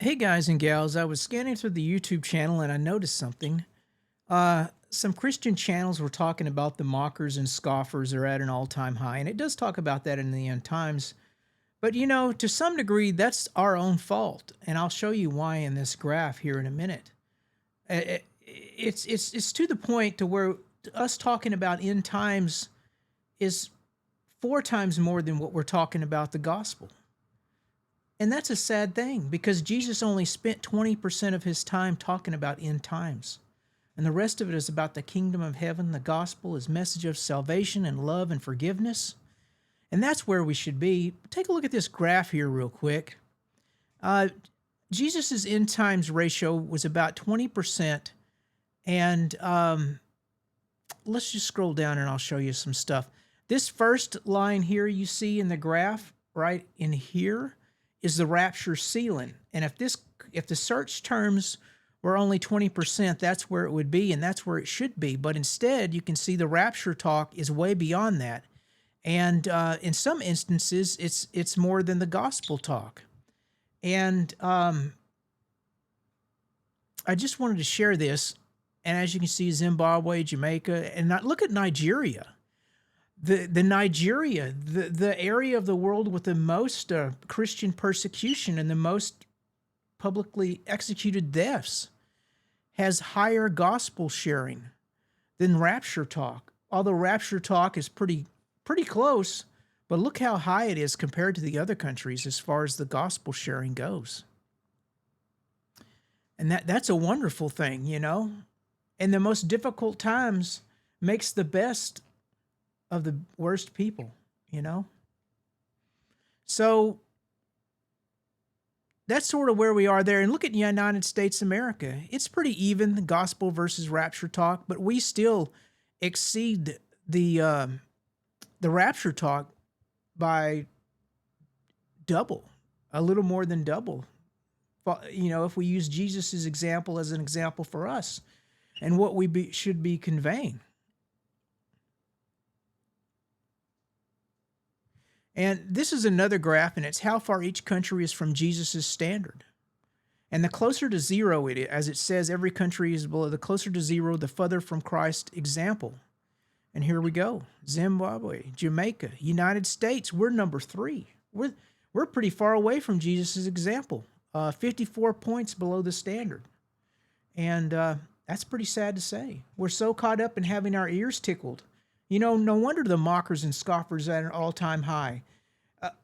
Hey guys and gals, I was scanning through the YouTube channel and I noticed something. Some Christian channels were talking about the mockers and scoffers are at an all-time high, and it does talk about that in the end times. But to some degree, that's our own fault, and I'll show you why in this graph here in a minute. It's to the point to where us talking about end times is four times more than what we're talking about the gospel. And that's a sad thing because Jesus only spent 20% of his time talking about end times. And the rest of it is about the kingdom of heaven, the gospel, his message of salvation and love and forgiveness. And that's where we should be. Take a look at this graph here real quick. Jesus' end times ratio was about 20%. And let's just scroll down and I'll show you some stuff. This first line here you see in the graph, right in here, is the rapture ceiling. And if the search terms were only 20%, that's where it would be, and that's where it should be. But instead, you can see the rapture talk is way beyond that. And in some instances, it's more than the gospel talk. And I just wanted to share this. And as you can see, Zimbabwe, Jamaica, and look at Nigeria. Nigeria, the area of the world with the most Christian persecution and the most publicly executed deaths, has higher gospel sharing than rapture talk. Although rapture talk is pretty close, but look how high it is compared to the other countries as far as the gospel sharing goes. And that's a wonderful thing, And the most difficult times makes the best of the worst people, So that's sort of where we are there. And look at the United States of America. It's pretty even, the gospel versus rapture talk, but we still exceed the rapture talk by double, a little more than double. If we use Jesus's example as an example for us and what we should be conveying. And this is another graph, and it's how far each country is from Jesus' standard. And the closer to zero it is, as it says, every country is below, the closer to zero, the further from Christ's example. And here we go. Zimbabwe, Jamaica, United States, we're number 3. We're pretty far away from Jesus' example, 54 points below the standard. And that's pretty sad to say. We're so caught up in having our ears tickled. No wonder the mockers and scoffers are at an all-time high.